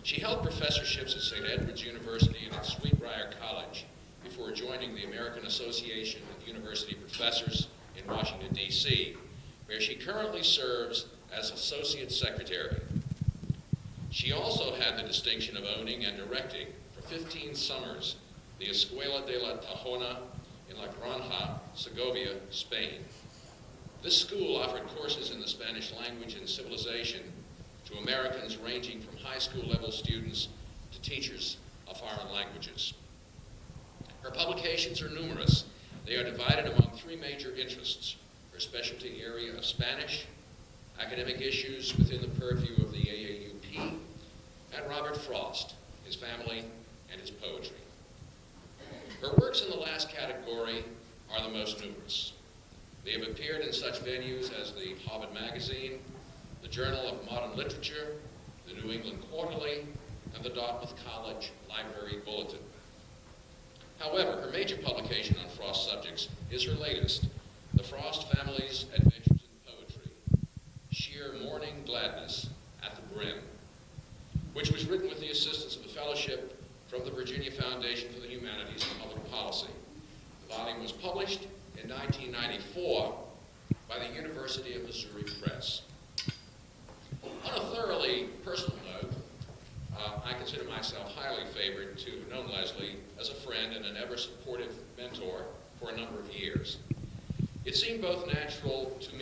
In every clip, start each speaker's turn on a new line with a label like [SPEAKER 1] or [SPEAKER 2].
[SPEAKER 1] She held professorships at St. Edward's University and at Sweetbriar College before joining the American Association of University Professors in Washington, D.C., where she currently serves as Associate Secretary. She also had the distinction of owning and directing for 15 summers the Escuela de la Tajona in La Granja, Segovia, Spain. This school offered courses in the Spanish language and civilization to Americans ranging from high school level students to teachers of foreign languages. Her publications are numerous. They are divided among three major interests: her specialty area of Spanish, academic issues within the purview of the AAUP, and Robert Frost, his family, and his poetry. Her works in the last category are the most numerous. They have appeared in such venues as the Harvard Magazine, the Journal of Modern Literature, the New England Quarterly, and the Dartmouth College Library Bulletin. However, her major publication on Frost subjects is her latest, The Frost Family's Adventures in Poetry, Sheer Morning Gladness at the Brim, which was written with the assistance of a fellowship from the Virginia Foundation for the Humanities and Public Policy. The volume was published in 1994 by the University of Missouri Press. On a thoroughly personal note, I consider myself highly favored to have known Lesley as a friend and an ever-supportive mentor for a number of years. It seemed both natural both to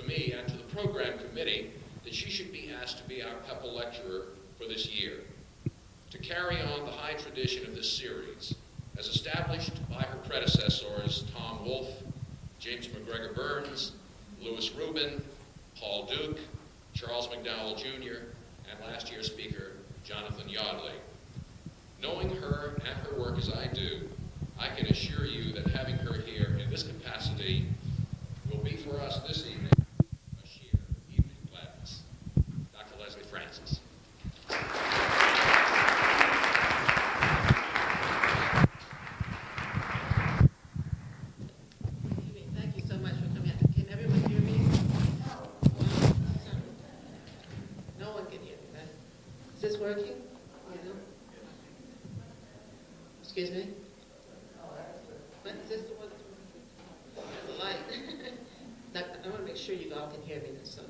[SPEAKER 1] me and to the program committee that she should be asked to be our Pepple lecturer for this year, to carry on the high tradition of this series, as established by her predecessors Tom Wolfe, James McGregor Burns, Lewis Rubin, Paul Duke, Charles McDowell Jr., and last year's speaker, Jonathan Yardley. Knowing her and her work as I do, I can assure you that having her here in this capacity will be for us this evening a sheer evening gladness. Dr. Lesley Francis.
[SPEAKER 2] Thank you so much for coming out. Can everyone hear me? No one can hear me, right? Is this working? No? Excuse me? What, is this the one? There's a light. Now, I want to make sure you all can hear me, so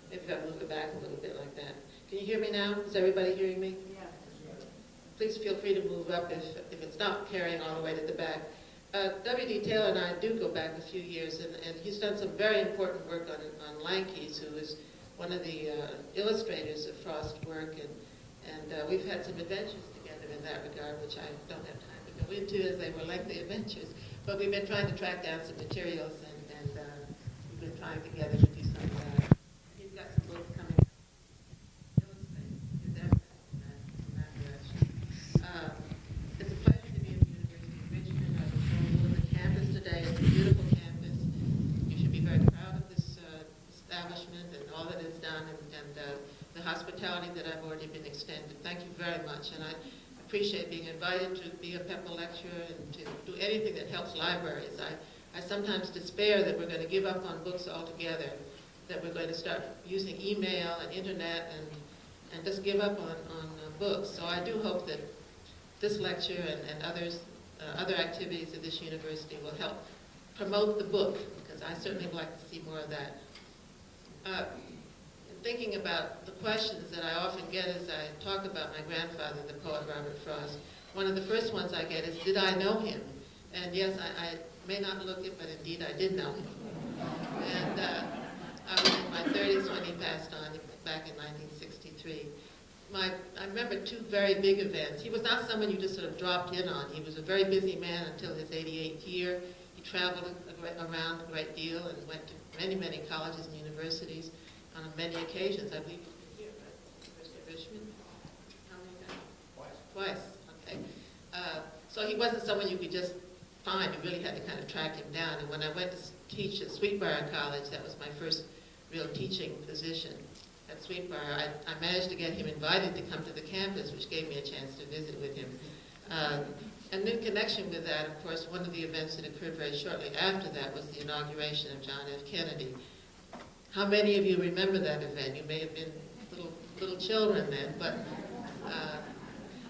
[SPEAKER 2] maybe if I move it back a little bit like that. Can you hear me now? Is everybody hearing me?
[SPEAKER 3] Yeah.
[SPEAKER 2] Please feel free to move up if it's not carrying all the way to the back. W.D. Taylor and I do go back a few years, and he's done some very important work on Lankeys, who is one of the illustrators of Frost's work, and we've had some adventures together in that regard, which I don't have time to go into as they were lengthy adventures. But we've been trying to track down some materials, and we've been trying together to do some. He's got some books coming out. Illustrate his efforts in that direction. It's a pleasure to be at the University of Richmond. I was over the campus today. It's a beautiful campus. You should be very proud of this establishment and all that it's done, and the hospitality that I've already been extended. Thank you very much, and I appreciate being invited to be a Pepple lecturer and to do anything that helps libraries. I sometimes despair that we're going to give up on books altogether, that we're going to start using email and internet and just give up on books. So I do hope that this lecture and other activities at this university will help promote the book, because I certainly would like to see more of that. Thinking about the questions that I often get as I talk about my grandfather, the poet Robert Frost, one of the first ones I get is, did I know him? And yes, I may not look it, but indeed I did know him. And I was in my 30s when he passed on back in 1963. I remember two very big events. He was not someone you just sort of dropped in on. He was a very busy man until his 88th year. He traveled around a great deal and went to many, many colleges and universities on many occasions. I believe you've been here, right? University of Richmond? How many times? Twice. Okay. So he wasn't someone you could just find. You really had to kind of track him down. And when I went to teach at Sweetbriar College, that was my first real teaching position at Sweetbriar. I managed to get him invited to come to the campus, which gave me a chance to visit with him. And in connection with that, of course, one of the events that occurred very shortly after that was the inauguration of John F. Kennedy. How many of you remember that event? You may have been little little children then, but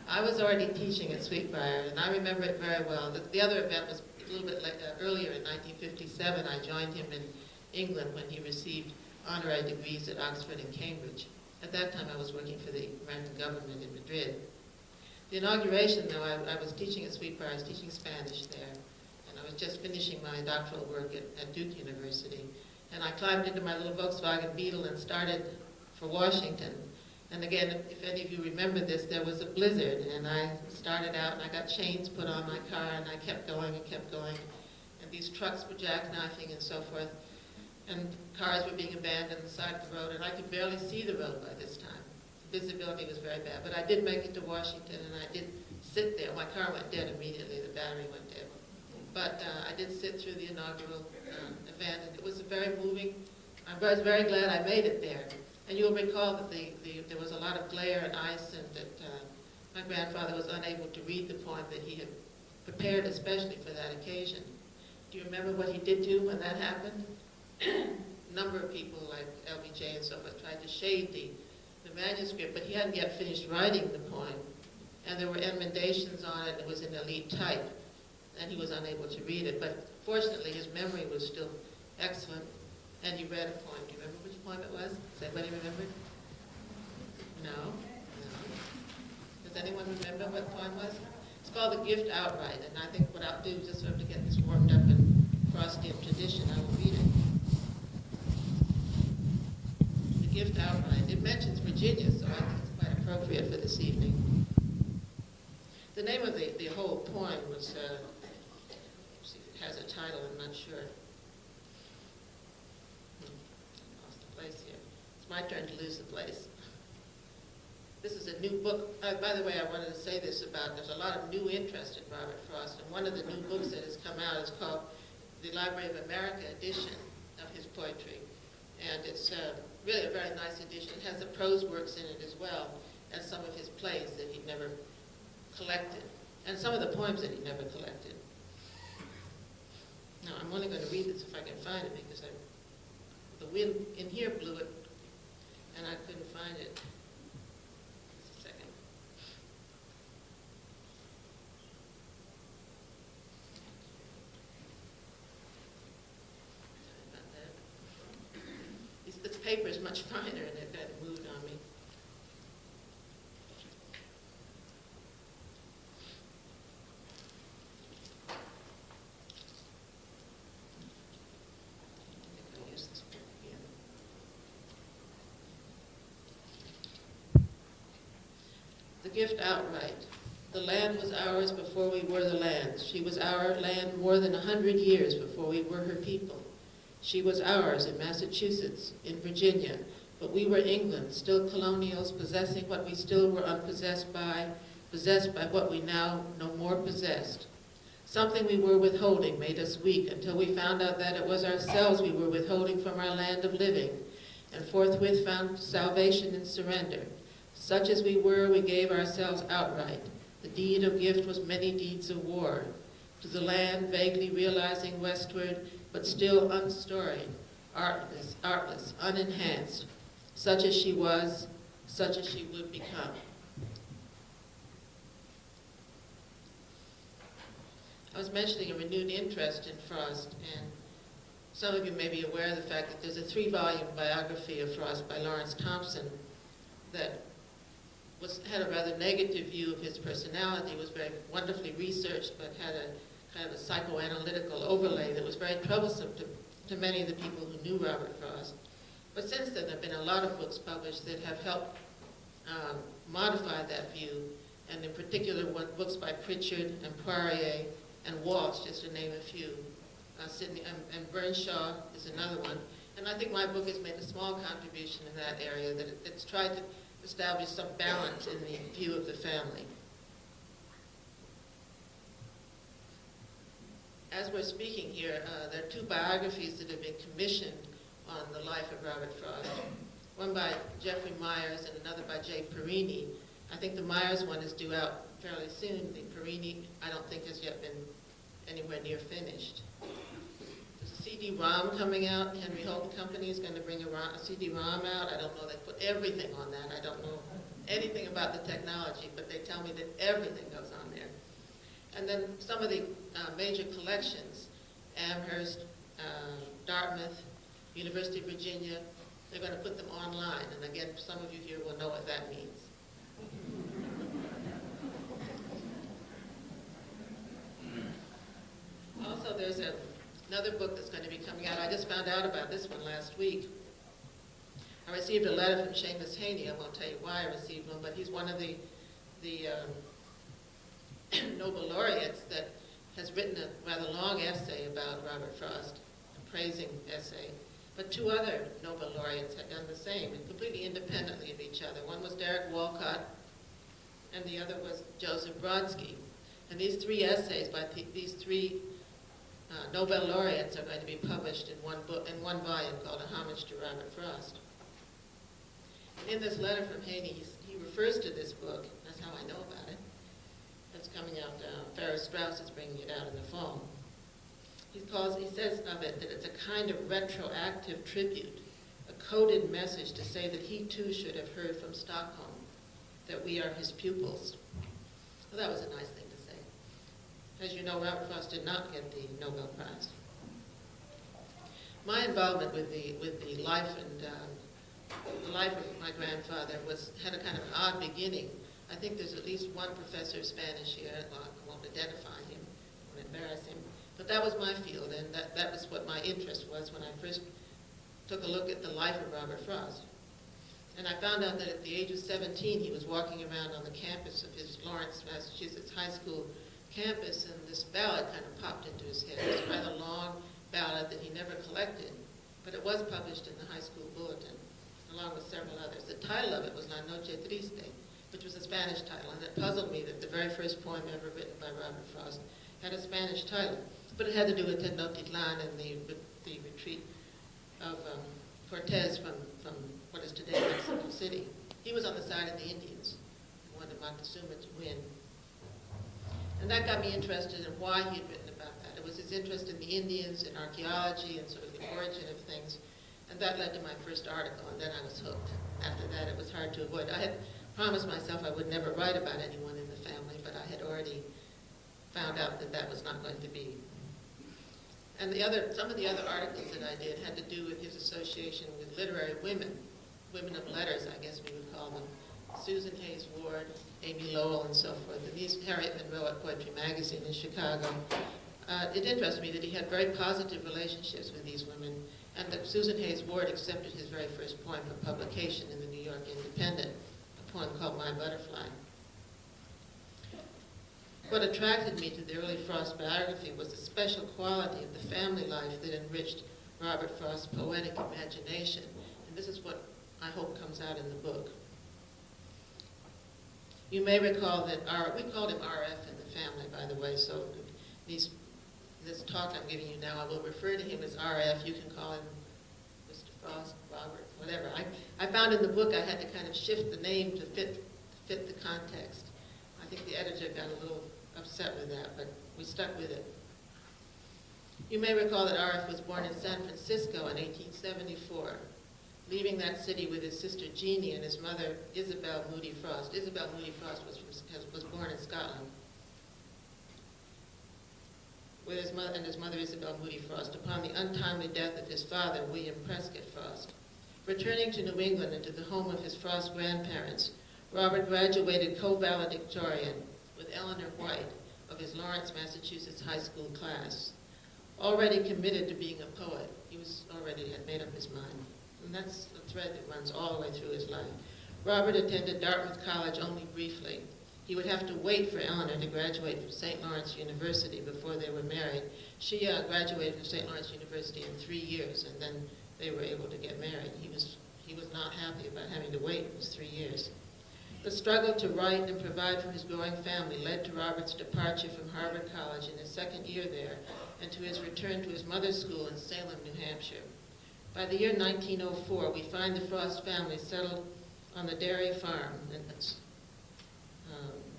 [SPEAKER 2] I was already teaching at Sweetbriar, and I remember it very well. The other event was a little bit earlier in 1957. I joined him in England when he received honorary degrees at Oxford and Cambridge. At that time, I was working for the American government in Madrid. The inauguration, though, I was teaching at Sweetbriar. I was teaching Spanish there, and I was just finishing my doctoral work at Duke University. And I climbed into my little Volkswagen Beetle and started for Washington. And again, if any of you remember this, there was a blizzard, and I started out and I got chains put on my car, and I kept going and kept going. And these trucks were jackknifing and so forth, and cars were being abandoned on the side of the road, and I could barely see the road by this time. The visibility was very bad, but I did make it to Washington, and I did sit there. My car went dead immediately, the battery went dead. But I did sit through the inaugural event, and it was very moving. I was very glad I made it there. And you'll recall that there was a lot of glare and ice, and that my grandfather was unable to read the poem that he had prepared especially for that occasion. Do you remember what he did do when that happened? A number of people, like LBJ and so forth, tried to shade the manuscript, but he hadn't yet finished writing the poem. And there were emendations on it, and it was in elite type, and he was unable to read it. But fortunately, his memory was still excellent, and he read a poem. Do you remember which poem it was? Does anybody remember? No? No. Does anyone remember what the poem was? It's called The Gift Outright, and I think what I'll do, just sort of to get this warmed up in Fraustian tradition, I will read it. The Gift Outright. It mentions Virginia, so I think it's quite appropriate for this evening. The name of the whole poem was, see if it has a title, I'm not sure. Lost the place here. It's my turn to lose the place. This is a new book. By the way, I wanted to say this about, there's a lot of new interest in Robert Frost, and one of the new books that has come out is called the Library of America edition of his poetry. And it's really a very nice edition. It has the prose works in it as well as some of his plays that he never collected, and some of the poems that he never collected. Now, I'm only going to read this if I can find it, because the wind in here blew it, and I couldn't find it. Just a second. Sorry about that. This paper is much finer, and it got moved on me. The gift outright. The land was ours before we were the land. She was our land more than 100 years before we were her people. She was ours in Massachusetts, in Virginia, but we were England, still colonials, possessing what we still were unpossessed by, possessed by what we now no more possessed. Something we were withholding made us weak until we found out that it was ourselves we were withholding from our land of living, and forthwith found salvation in surrender. Such as we were, we gave ourselves outright. The deed of gift was many deeds of war. To the land, vaguely realizing westward, but still unstoried, artless, unenhanced. Such as she was, such as she would become. I was mentioning a renewed interest in Frost, and some of you may be aware of the fact that there's a 3-volume biography of Frost by Lawrence Thompson that had a rather negative view of his personality, was very wonderfully researched, but had a kind of a psychoanalytical overlay that was very troublesome to many of the people who knew Robert Frost. But since then, there have been a lot of books published that have helped modify that view, and in particular, books by Pritchard and Poirier and Walsh, just to name a few. Sidney and Burnshaw is another one. And I think my book has made a small contribution in that area, that it's tried to establish some balance in the view of the family. As we're speaking here, there are 2 biographies that have been commissioned on the life of Robert Frost. One by Jeffrey Myers and another by Jay Perini. I think the Myers one is due out fairly soon. The Perini, I don't think, has yet been anywhere near finished. Just a CD-ROM coming out. Henry Holt Company is going to bring a CD-ROM out. I don't know, they put everything on that. I don't know anything about the technology, but they tell me that everything goes on there. And then some of the major collections, Amherst, Dartmouth, University of Virginia, they're going to put them online. And again, some of you here will know what that means. Also, there's another book that's going to be coming out. I just found out about this one last week. I received a letter from Seamus Haney. I won't tell you why I received one, but he's one of the Nobel laureates that has written a rather long essay about Robert Frost, a praising essay. But two other Nobel laureates had done the same, and completely independently of each other. One was Derek Walcott, and the other was Joseph Brodsky. And these three essays by these three Nobel laureates are going to be published in one book, in one volume called A Homage to Robert Frost. In this letter from Haney, he refers to this book. That's how I know about it. It's coming out. Ferris Strauss is bringing it out in the fall. He says of it that it's a kind of retroactive tribute, a coded message to say that he too should have heard from Stockholm that we are his pupils. Well, that was a nice thing to say. As you know, Robert Frost did not get the Nobel Prize. My involvement with the life and the life of my grandfather had a kind of odd beginning. I think there's at least one professor of Spanish here. Well, I won't identify him, I won't embarrass him. But that was my field, and that was what my interest was when I first took a look at the life of Robert Frost. And I found out that at the age of 17, he was walking around on the campus of his Lawrence, Massachusetts high school campus, and this ballad kind of popped into his head. It was a rather long ballad that he never collected, but it was published in the high school bulletin, along with several others. The title of it was La Noche Triste, which was a Spanish title, and it puzzled me that the very first poem ever written by Robert Frost had a Spanish title. But it had to do with Tenochtitlan and the retreat of Cortez from what is today Mexico City. He was on the side of the Indians and wanted Moctezuma to win. And that got me interested in why he had written about that. It was his interest in the Indians, in archaeology, and sort of the origin of things. And that led to my first article, and then I was hooked. After that, it was hard to avoid. I had promised myself I would never write about anyone in the family, but I had already found out that that was not going to be. And some of the other articles that I did had to do with his association with literary women, women of letters, I guess we would call them. Susan Hayes Ward, Amy Lowell, and so forth. And these, Harriet Monroe at Poetry Magazine in Chicago. It interested me that he had very positive relationships with these women, and that Susan Hayes Ward accepted his very first poem for publication in the New York Independent, a poem called My Butterfly. What attracted me to the early Frost biography was the special quality of the family life that enriched Robert Frost's poetic imagination. And this is what I hope comes out in the book. You may recall that we called him RF in the family, by the way, so this talk I'm giving you now, I will refer to him as RF. You can call him Mr. Frost, Robert, whatever. I found in the book I had to kind of shift the name to fit the context. I think the editor got a little upset with that, but we stuck with it. You may recall that RF was born in San Francisco in 1874, leaving that city with his sister Jeannie and his mother Isabel Moody Frost. Isabel Moody Frost was born in Scotland. With his mother Isabel Moody Frost, upon the untimely death of his father, William Prescott Frost. Returning to New England and to the home of his Frost grandparents, Robert graduated co-valedictorian with Elinor White of his Lawrence, Massachusetts high school class. Already committed to being a poet, he had made up his mind. And that's a thread that runs all the way through his life. Robert attended Dartmouth College only briefly. He would have to wait for Elinor to graduate from St. Lawrence University before they were married. She graduated from St. Lawrence University in 3 years, and then they were able to get married. He was not happy about having to wait those 3 years. The struggle to write and provide for his growing family led to Robert's departure from Harvard College in his second year there, and to his return to his mother's school in Salem, New Hampshire. By the year 1904, we find the Frost family settled on the dairy farm, and it's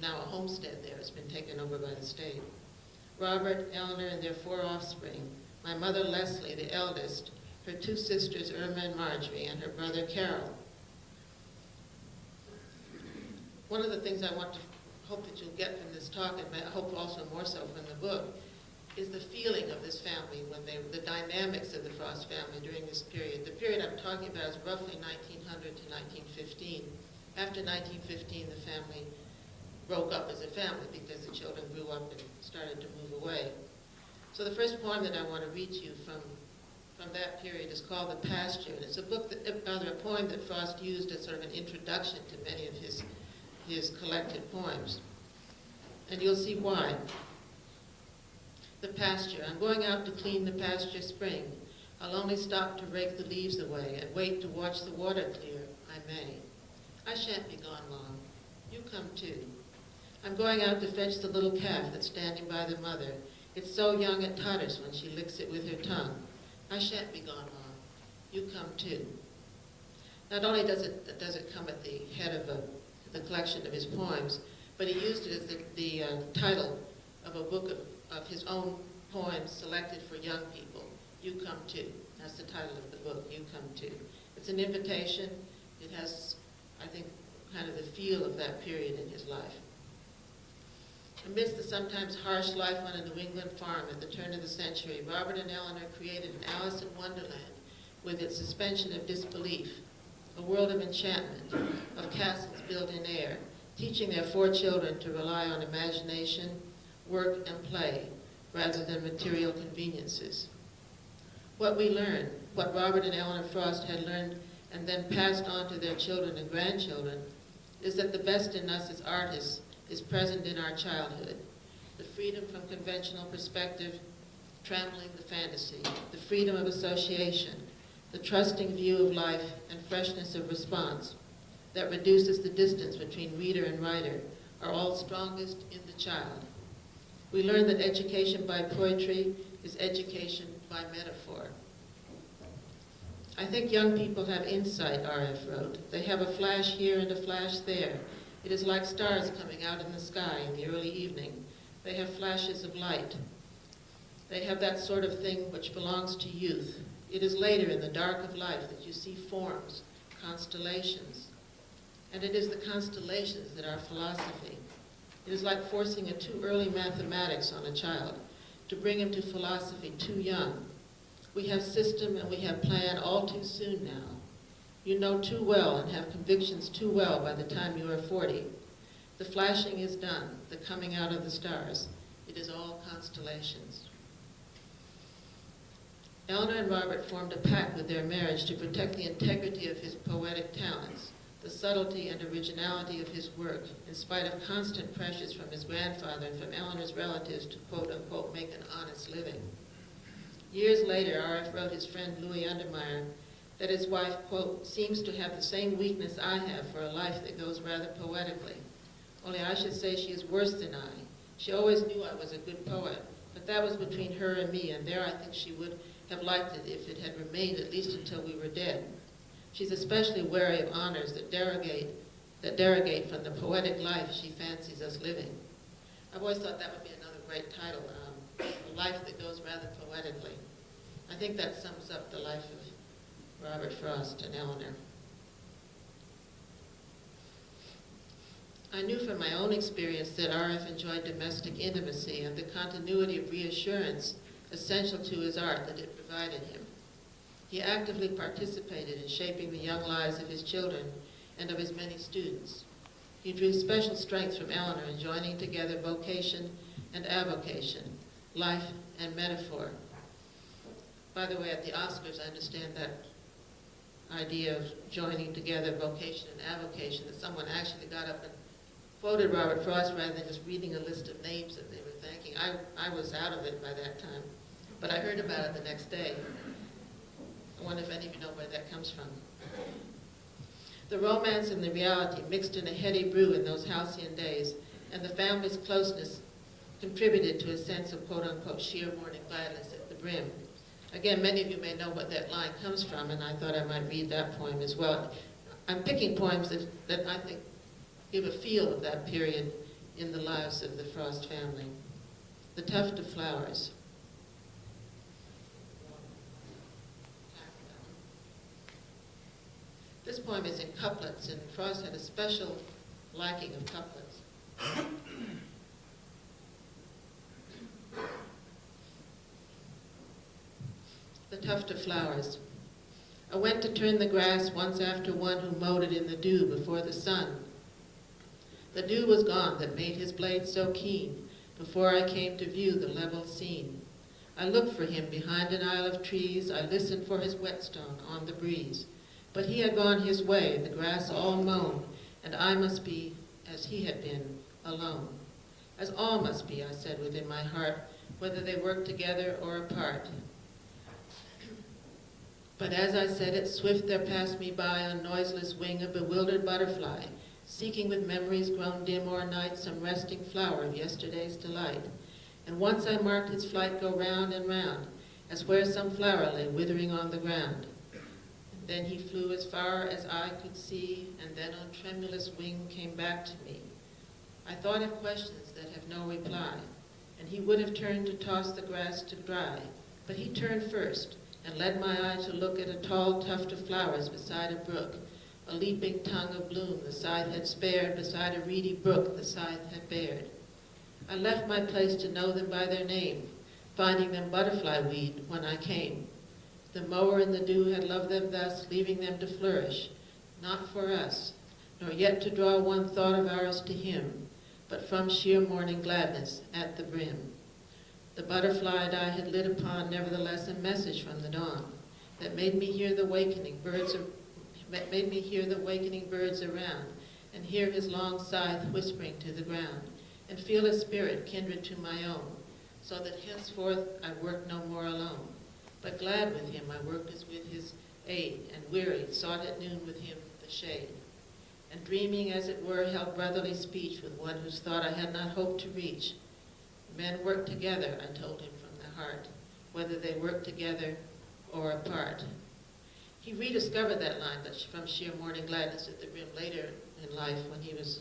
[SPEAKER 2] now a homestead there. It's been taken over by the state. Robert, Elinor, and their 4 offspring my mother Lesley, the eldest, her two sisters Irma and Marjorie, and her brother Carol. One of the things I want to hope that you'll get from this talk, and I hope also more so from the book, is the feeling of this family the dynamics of the Frost family during this period. The period I'm talking about is roughly 1900 to 1915. After 1915, the family broke up as a family because the children grew up and started to move away. So the first poem that I want to read to you from that period is called The Pasture, and it's a poem that Frost used as sort of an introduction to many of his collected poems. And you'll see why. The pasture. I'm going out to clean the pasture spring. I'll only stop to rake the leaves away and wait to watch the water clear. I may. I shan't be gone long. You come too. I'm going out to fetch the little calf that's standing by the mother. It's so young it totters when she licks it with her tongue. I shan't be gone long. You come too. Not only does it come at the head of the collection of his poems, but he used it as the title of a book of his own poems selected for young people. You Come Too. That's the title of the book, You Come Too. It's an invitation. It has, I think, kind of the feel of that period in his life. Amidst the sometimes harsh life on a New England farm at the turn of the century, Robert and Elinor created an Alice in Wonderland with its suspension of disbelief, a world of enchantment, of castles built in air, teaching their 4 children to rely on imagination, work, and play, rather than material conveniences. What we learn, what Robert and Elinor Frost had learned and then passed on to their children and grandchildren, is that the best in us as artists is present in our childhood. The freedom from conventional perspective, trampling the fantasy, the freedom of association, the trusting view of life and freshness of response that reduces the distance between reader and writer are all strongest in the child. We learn that education by poetry is education by metaphor. I think young people have insight, R.F. wrote. They have a flash here and a flash there. It is like stars coming out in the sky in the early evening. They have flashes of light. They have that sort of thing which belongs to youth. It is later in the dark of life that you see forms, constellations. And it is the constellations that are philosophy. It is like forcing a too early mathematics on a child, to bring him to philosophy too young. We have system and we have plan all too soon now. You know too well and have convictions too well by the time you are 40. The flashing is done, the coming out of the stars. It is all constellations. Elinor and Robert formed a pact with their marriage to protect the integrity of his poetic talents, the subtlety and originality of his work, in spite of constant pressures from his grandfather and from Elinor's relatives to quote-unquote make an honest living. Years later, R.F. wrote his friend Louis Undermeyer that his wife, quote, seems to have the same weakness I have for a life that goes rather poetically. Only I should say she is worse than I. She always knew I was a good poet, but that was between her and me, and there I think she would have liked it if it had remained at least until we were dead. She's especially wary of honors that derogate from the poetic life she fancies us living. I've always thought that would be another great title, A Life That Goes Rather Poetically. I think that sums up the life of Robert Frost and Elinor. I knew from my own experience that R.F. enjoyed domestic intimacy and the continuity of reassurance essential to his art that it provided him. He actively participated in shaping the young lives of his children and of his many students. He drew special strength from Elinor in joining together vocation and avocation, life and metaphor. By the way, at the Oscars, I understand that idea of joining together vocation and avocation, that someone actually got up and quoted Robert Frost rather than just reading a list of names that they were thanking. I was out of it by that time, but I heard about it the next day. I wonder if any of you know where that comes from. The romance and the reality mixed in a heady brew in those halcyon days, and the family's closeness contributed to a sense of quote-unquote sheer morning gladness at the brim. Again, many of you may know what that line comes from, and I thought I might read that poem as well. I'm picking poems that I think give a feel of that period in the lives of the Frost family. The Tuft of Flowers. This poem is in couplets, and Frost had a special liking of couplets. The tuft of flowers. I went to turn the grass once after one who mowed it in the dew before the sun. The dew was gone that made his blade so keen before I came to view the level scene. I looked for him behind an aisle of trees. I listened for his whetstone on the breeze. But he had gone his way, the grass all mown, and I must be, as he had been, alone. As all must be, I said within my heart, whether they work together or apart. But as I said it, swift there passed me by on noiseless wing a bewildered butterfly, seeking with memories grown dim o'er night some resting flower of yesterday's delight. And once I marked his flight go round and round, as where some flower lay withering on the ground. And then he flew as far as I could see, and then on tremulous wing came back to me. I thought of questions that have no reply, and he would have turned to toss the grass to dry, but he turned first, and led my eye to look at a tall tuft of flowers beside a brook, a leaping tongue of bloom the scythe had spared, beside a reedy brook the scythe had bared. I left my place to know them by their name, finding them butterfly weed when I came. The mower in the dew had loved them thus, leaving them to flourish, not for us, nor yet to draw one thought of ours to him, but from sheer morning gladness at the brim. The butterfly and I had lit upon, nevertheless, a message from the dawn that made me hear the wakening birds around, and hear his long scythe whispering to the ground, and feel a spirit kindred to my own, so that henceforth I worked no more alone, but glad with him I worked as with his aid, and weary sought at noon with him the shade, and dreaming as it were held brotherly speech with one whose thought I had not hoped to reach. Men work together, I told him from the heart, whether they work together or apart. He rediscovered that line, but from sheer morning gladness at the brim later in life when he was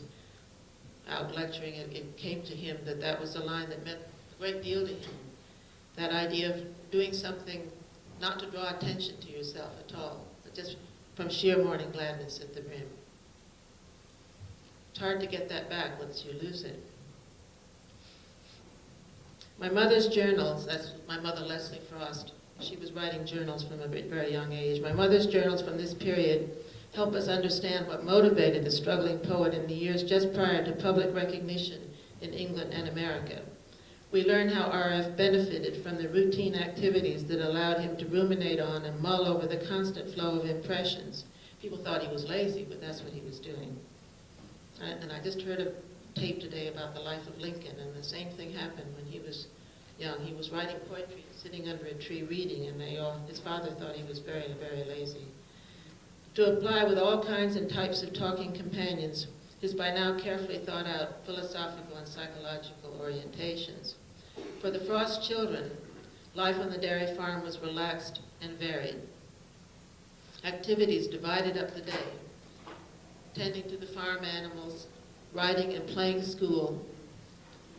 [SPEAKER 2] out lecturing, it came to him that that was a line that meant a great deal to him. That idea of doing something not to draw attention to yourself at all, but just from sheer morning gladness at the brim. It's hard to get that back once you lose it. My mother's journals, that's my mother Lesley Frost, she was writing journals from a very young age. My mother's journals from this period help us understand what motivated the struggling poet in the years just prior to public recognition in England and America. We learn how R.F. benefited from the routine activities that allowed him to ruminate on and mull over the constant flow of impressions. People thought he was lazy, but that's what he was doing. And I just heard a tape today about the life of Lincoln, and the same thing happened when he was young. He was writing poetry, sitting under a tree reading, and his father thought he was very, very lazy. To apply with all kinds and types of talking companions his by now carefully thought out philosophical and psychological orientations. For the Frost children, life on the dairy farm was relaxed and varied. Activities divided up the day, tending to the farm animals, writing and playing school.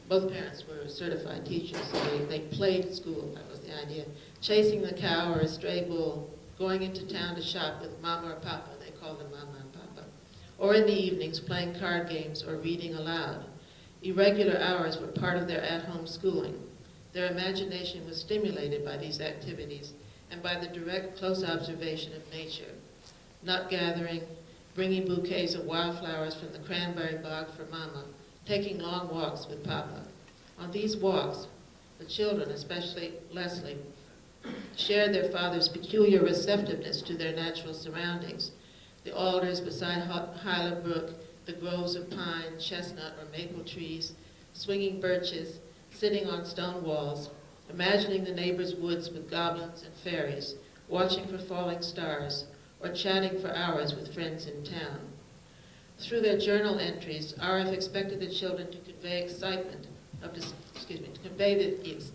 [SPEAKER 2] Both parents were certified teachers, so they played school, that was the idea. Chasing the cow or a stray bull, going into town to shop with Mama or Papa, they called them Mama and Papa. Or in the evenings, playing card games or reading aloud. Irregular hours were part of their at-home schooling. Their imagination was stimulated by these activities and by the direct, close observation of nature. Nut gathering, bringing bouquets of wildflowers from the cranberry bog for Mama, taking long walks with Papa. On these walks, the children, especially Lesley, shared their father's peculiar receptiveness to their natural surroundings. The alders beside Hyla Brook, the groves of pine, chestnut, or maple trees, swinging birches, sitting on stone walls, imagining the neighbors' woods with goblins and fairies, watching for falling stars, or chatting for hours with friends in town. Through their journal entries, R.F. expected the children to convey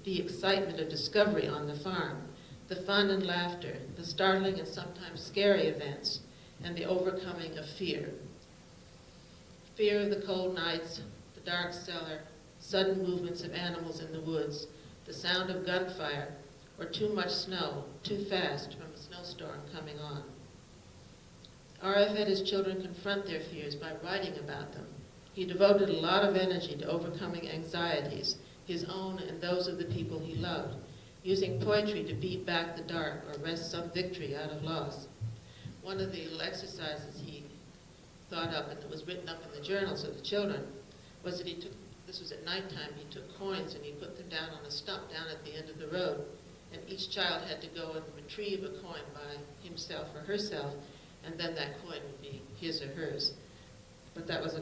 [SPEAKER 2] the excitement of discovery on the farm, the fun and laughter, the startling and sometimes scary events, and the overcoming of fear. Fear of the cold nights, the dark cellar, sudden movements of animals in the woods, the sound of gunfire, or too much snow, too fast from a snowstorm coming on. RF had his children confront their fears by writing about them. He devoted a lot of energy to overcoming anxieties, his own and those of the people he loved, using poetry to beat back the dark or wrest some victory out of loss. One of the little exercises he thought up, and it was written up in the journals of the children, was that this was at nighttime, he took coins and he put them down on a stump down at the end of the road, and each child had to go and retrieve a coin by himself or herself, and then that coin would be his or hers. But that was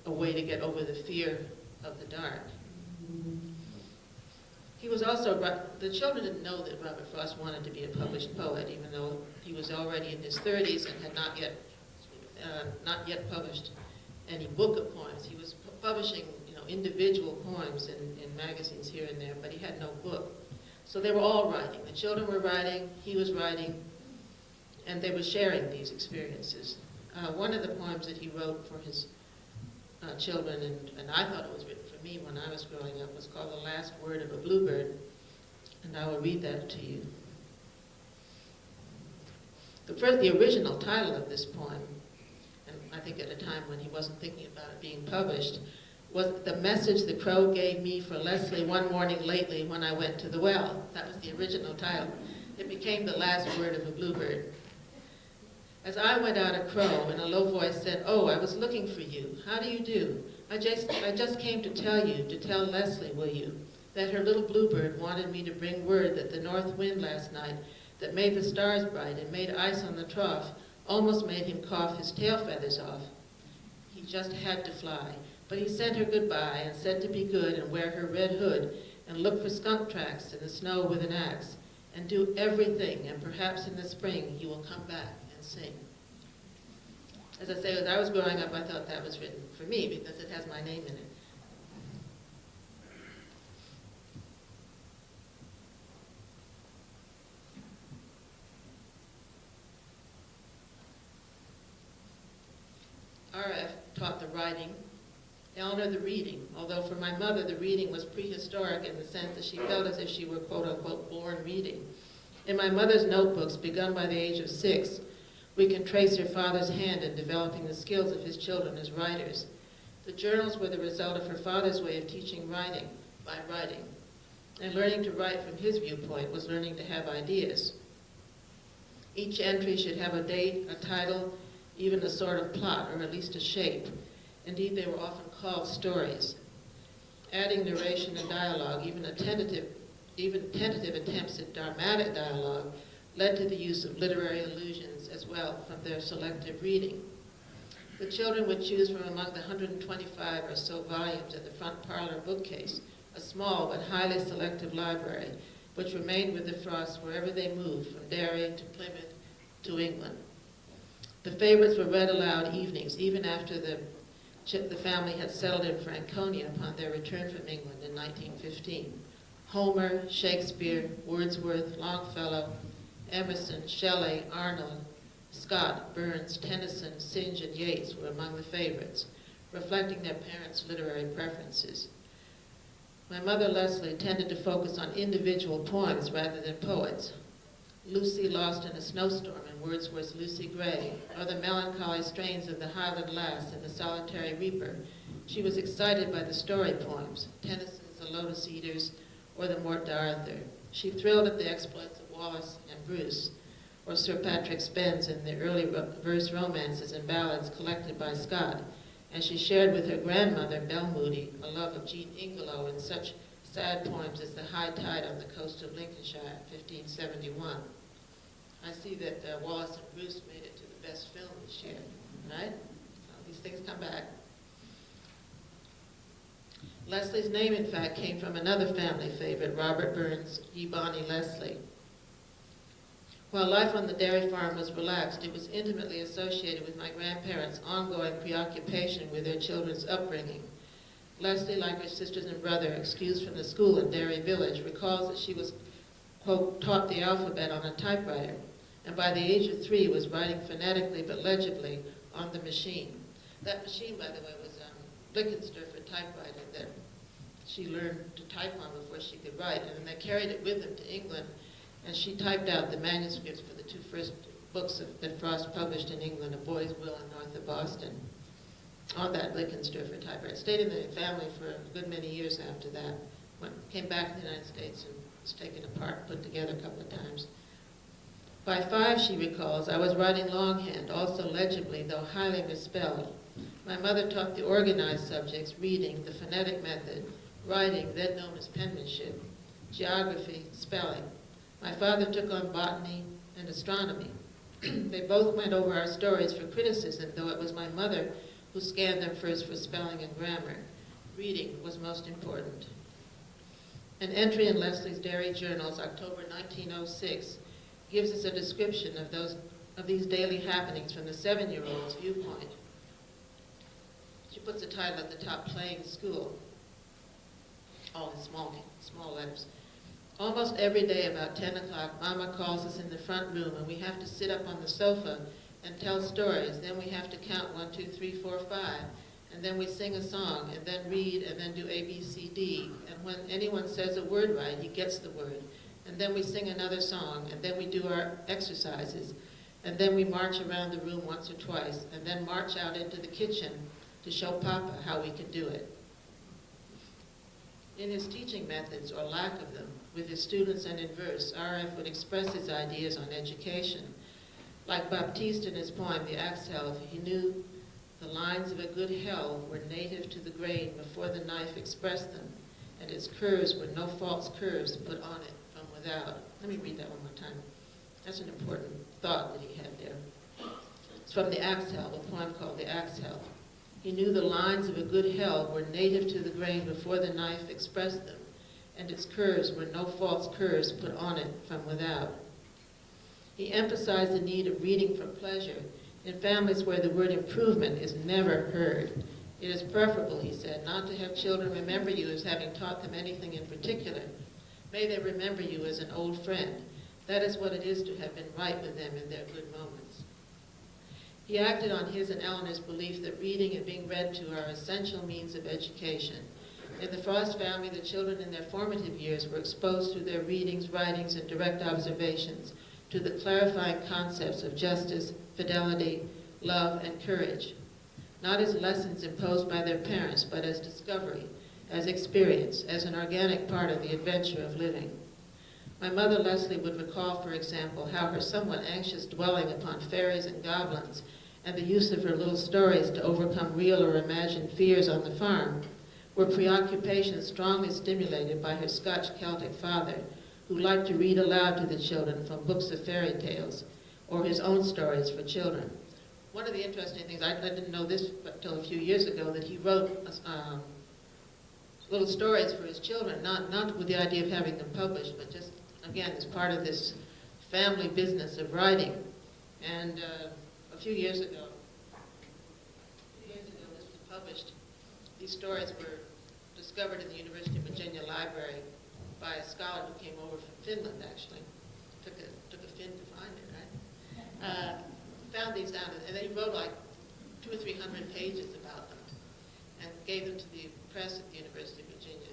[SPEAKER 2] a way to get over the fear of the dark. He was also, the children didn't know that Robert Frost wanted to be a published poet, even though he was already in his 30s and had not yet published any book of poems. He was publishing, individual poems in magazines here and there, but he had no book. So they were all writing. The children were writing, he was writing, and they were sharing these experiences. One of the poems that he wrote for his children, and I thought it was written for me when I was growing up, was called The Last Word of a Bluebird, and I will read that to you. The original title of this poem, and I think at a time when he wasn't thinking about it being published, was The Message the Crow Gave Me for Lesley One Morning Lately When I Went to the Well. That was the original title. It became The Last Word of a Bluebird. As I went out, a crow in a low voice said, "Oh, I was looking for you. How do you do? I just came to tell Lesley, will you, that her little bluebird wanted me to bring word that the north wind last night that made the stars bright and made ice on the trough almost made him cough his tail feathers off. He just had to fly. But he sent her goodbye and said to be good and wear her red hood and look for skunk tracks in the snow with an axe and do everything, and perhaps in the spring he will come back and sing." As I say, as I was growing up, I thought that was written for me because it has my name in it. RF taught the writing, Elinor the reading, although for my mother the reading was prehistoric in the sense that she felt as if she were quote-unquote born reading. In my mother's notebooks, begun by the age of 6, we can trace her father's hand in developing the skills of his children as writers. The journals were the result of her father's way of teaching writing by writing, and learning to write from his viewpoint was learning to have ideas. Each entry should have a date, a title, even a sort of plot, or at least a shape. Indeed, they were often called stories. Adding narration and dialogue, even tentative attempts at dramatic dialogue, led to the use of literary allusions as well from their selective reading. The children would choose from among the 125 or so volumes in the front parlor bookcase, a small but highly selective library, which remained with the Frosts wherever they moved, from Derry to Plymouth to England. The favorites were read aloud evenings, even after the family had settled in Franconia upon their return from England in 1915. Homer, Shakespeare, Wordsworth, Longfellow, Emerson, Shelley, Arnold, Scott, Burns, Tennyson, Synge, and Yeats were among the favorites, reflecting their parents' literary preferences. My mother, Lesley, tended to focus on individual poems rather than poets. Lucy Lost in a Snowstorm in Wordsworth's Lucy Gray, or the melancholy strains of the Highland Lass in the Solitary Reaper. She was excited by the story poems, Tennyson's The Lotus Eaters, or the Morte d'Arthur. She thrilled at the exploits of Wallace and Bruce, or Sir Patrick Spens in the early verse romances and ballads collected by Scott, and she shared with her grandmother, Belle Moody, a love of Jean Ingelow in such sad poems as The High Tide on the Coast of Lincolnshire, 1571. I see that Wallace and Bruce made it to the best film this year, right? So these things come back. Lesley's name, in fact, came from another family favorite, Robert Burns' Ye Bonny Lesley. While life on the dairy farm was relaxed, it was intimately associated with my grandparents' ongoing preoccupation with their children's upbringing. Lesley, like her sisters and brother, excused from the school in Derry Village, recalls that she was, quote, taught the alphabet on a typewriter, and by the age of 3 was writing phonetically but legibly on the machine. That machine, by the way, was Blickensderfer typewriter that she learned to type on before she could write, and then they carried it with them to England, and she typed out the manuscripts for the 2 first books that Frost published in England, A Boy's Will and North of Boston, on that Lickensdorfer typewriter. Stayed in the family for a good many years after that. Came back to the United States and was taken apart, put together a couple of times. By 5, she recalls, I was writing longhand, also legibly, though highly misspelled. My mother taught the organized subjects, reading, the phonetic method, writing, then known as penmanship, geography, spelling. My father took on botany and astronomy. They both went over our stories for criticism, though it was my mother who scanned them first for spelling and grammar. Reading was most important. An entry in Lesley's Dairy Journals, October 1906, gives us a description of these daily happenings from the 7-year-old's viewpoint. She puts the title at the top, Playing School, all in small letters. Almost every day about 10 o'clock, Mama calls us in the front room and we have to sit up on the sofa and tell stories. Then we have to count 1, 2, 3, 4, 5. And then we sing a song and then read and then do A, B, C, D. And when anyone says a word right, he gets the word. And then we sing another song and then we do our exercises. And then we march around the room once or twice and then march out into the kitchen to show Papa how we can do it. In his teaching methods, or lack of them, with his students and in verse, R.F. would express his ideas on education. Like Baptiste in his poem, The Axhelve, he knew the lines of a good helve were native to the grain before the knife expressed them, and its curves were no false curves put on it from without. Let me read that one more time. That's an important thought that he had there. It's from The Axhelve, a poem called The Axhelve. He knew the lines of a good helve were native to the grain before the knife expressed them, and its curves were no false curves put on it from without. He emphasized the need of reading for pleasure in families where the word improvement is never heard. It is preferable, he said, not to have children remember you as having taught them anything in particular. May they remember you as an old friend. That is what it is to have been right with them in their good moments. He acted on his and Elinor's belief that reading and being read to are essential means of education. In the Frost family, the children in their formative years were exposed through their readings, writings, and direct observations to the clarifying concepts of justice, fidelity, love, and courage, not as lessons imposed by their parents, but as discovery, as experience, as an organic part of the adventure of living. My mother, Lesley, would recall, for example, how her somewhat anxious dwelling upon fairies and goblins and the use of her little stories to overcome real or imagined fears on the farm were preoccupations strongly stimulated by her Scotch Celtic father, who liked to read aloud to the children from books of fairy tales or his own stories for children. One of the interesting things, I didn't know this until a few years ago, that he wrote little stories for his children, not with the idea of having them published, but just, again, as part of this family business of writing. And a few years ago, this was published. These stories were discovered in the University of Virginia Library by a scholar who came over from Finland, actually. Took a Finn to find it, right? Found these down, and they wrote like 200 or 300 pages about them and gave them to the press at the University of Virginia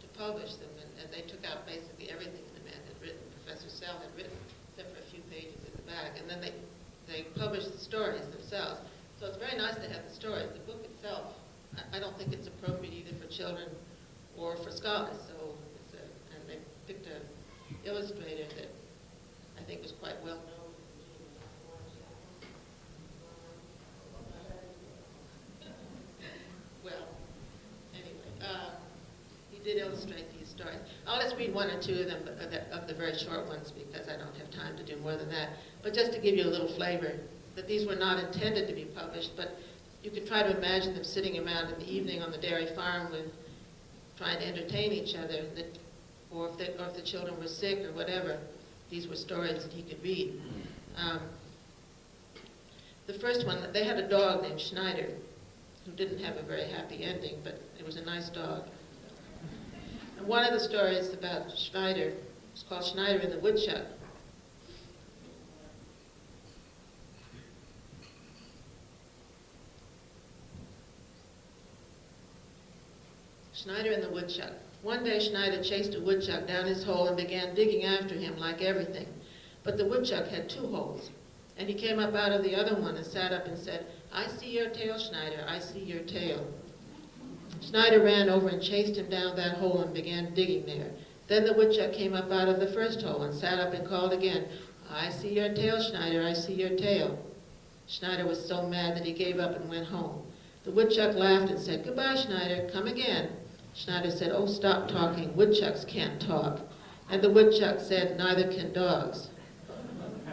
[SPEAKER 2] to publish them, and they took out basically everything the man had written, Professor Sell had written, except for a few pages at the back, and then they published the stories themselves. So it's very nice to have the stories. The book itself, I don't think it's appropriate either for children or for scholars, so and they picked an illustrator that I think was quite well known. Well, anyway, he did illustrate these stories. I'll just read one or two of them, of the very short ones, because I don't have time to do more than that. But just to give you a little flavor, that these were not intended to be published, but you could try to imagine them sitting around in the evening on the dairy farm with trying to entertain each other, or if the children were sick or whatever, these were stories that he could read. The first one, they had a dog named Schneider, who didn't have a very happy ending, but it was a nice dog. And one of the stories about Schneider is called Schneider and the Woodchuck. Schneider and the Woodchuck. One day Schneider chased a woodchuck down his hole and began digging after him like everything. But the woodchuck had 2 holes, And he came up out of the other one and sat up and said, "I see your tail, Schneider, I see your tail." Schneider ran over and chased him down that hole and began digging there. Then the woodchuck came up out of the first hole and sat up and called again, "I see your tail, Schneider, I see your tail." Schneider was so mad that he gave up and went home. The woodchuck laughed and said, "Goodbye, Schneider, come again." Schneider said, "Oh, stop talking, woodchucks can't talk." And the woodchuck said, "Neither can dogs."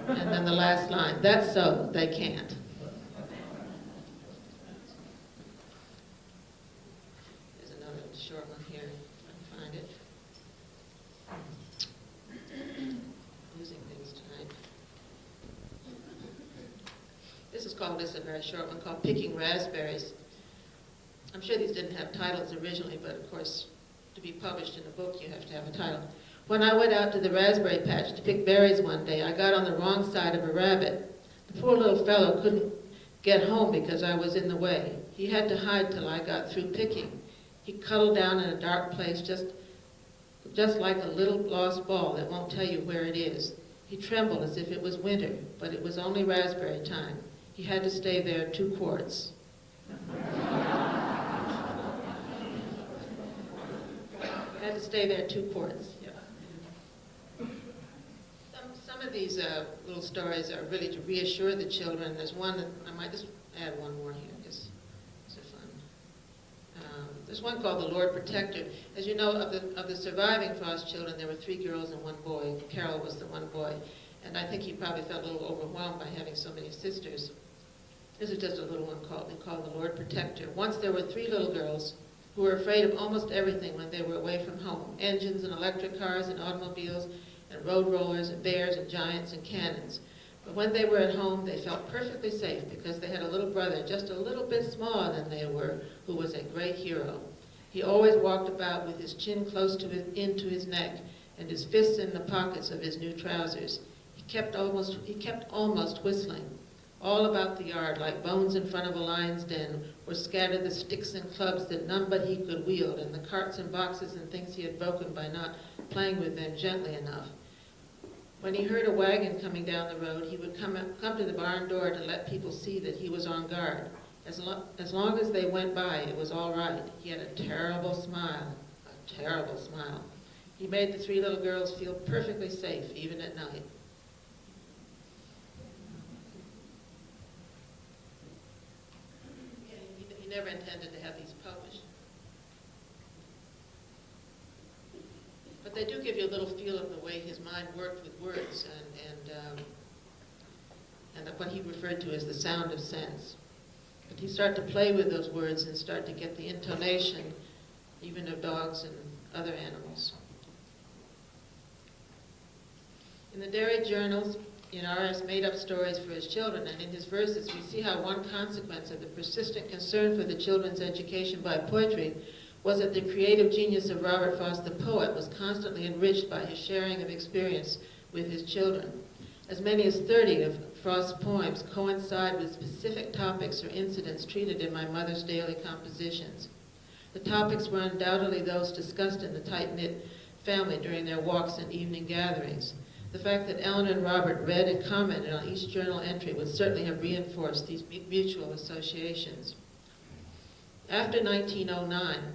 [SPEAKER 2] And then the last line, "That's so, they can't." There's another short one here, if I can find it. Losing things tonight. This is a very short one, called Picking Raspberries. I'm sure these didn't have titles originally, but of course, to be published in a book, you have to have a title. When I went out to the raspberry patch to pick berries one day, I got on the wrong side of a rabbit. The poor little fellow couldn't get home because I was in the way. He had to hide till I got through picking. He cuddled down in a dark place just like a little lost ball that won't tell you where it is. He trembled as if it was winter, but it was only raspberry time. He had to stay there 2 quarts. Had to stay there 2 quarts. Yeah. Some of these little stories are really to reassure the children. There's one that I might just add one more here because it's so fun. There's one called The Lord Protector. As you know, of the surviving Frost children, there were 3 girls and 1 boy. Carol was the 1 boy, and I think he probably felt a little overwhelmed by having so many sisters. This is just a little one called The Lord Protector. Once there were 3 little girls who were afraid of almost everything when they were away from home: engines and electric cars and automobiles and road rollers and bears and giants and cannons. But when they were at home, they felt perfectly safe because they had a little brother just a little bit smaller than they were, who was a great hero. He always walked about with his chin close into his neck and his fists in the pockets of his new trousers. He kept almost whistling. All about the yard, like bones in front of a lion's den, were scattered the sticks and clubs that none but he could wield, and the carts and boxes and things he had broken by not playing with them gently enough. When he heard a wagon coming down the road, he would come to the barn door to let people see that he was on guard. As long as they went by, it was all right. He had a terrible smile, a terrible smile. He made the 3 little girls feel perfectly safe, even at night. He never intended to have these published. But they do give you a little feel of the way his mind worked with words and what he referred to as the sound of sense. But he started to play with those words and start to get the intonation even of dogs and other animals. In the dairy journals, in R.S. made up stories for his children, and in his verses we see how one consequence of the persistent concern for the children's education by poetry was that the creative genius of Robert Frost the poet was constantly enriched by his sharing of experience with his children. As many as 30 of Frost's poems coincide with specific topics or incidents treated in my mother's daily compositions. The topics were undoubtedly those discussed in the tight-knit family during their walks and evening gatherings. The fact that Elinor and Robert read and commented on each journal entry would certainly have reinforced these mutual associations. After 1909,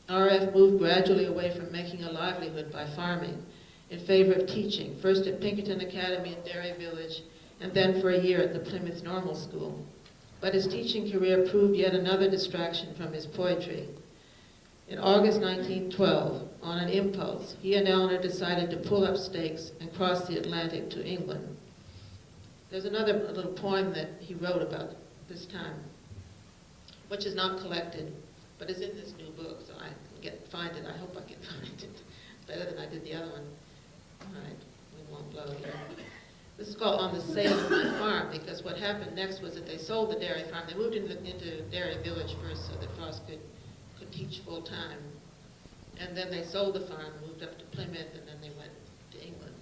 [SPEAKER 2] R.F. moved gradually away from making a livelihood by farming in favor of teaching, first at Pinkerton Academy in Derry Village, and then for a year at the Plymouth Normal School. But his teaching career proved yet another distraction from his poetry. In August 1912, on an impulse, he and Elinor decided to pull up stakes and cross the Atlantic to England. There's another little poem that he wrote about this time, which is not collected, but is in this new book, so I can find it. I hope I can find it. Better than I did the other one. All right, we won't blow here. This is called On the Sale of My Farm, because what happened next was that they sold the dairy farm. They moved into Derry Village first so that Frost could teach full time. And then they sold the farm, moved up to Plymouth, and then they went to England.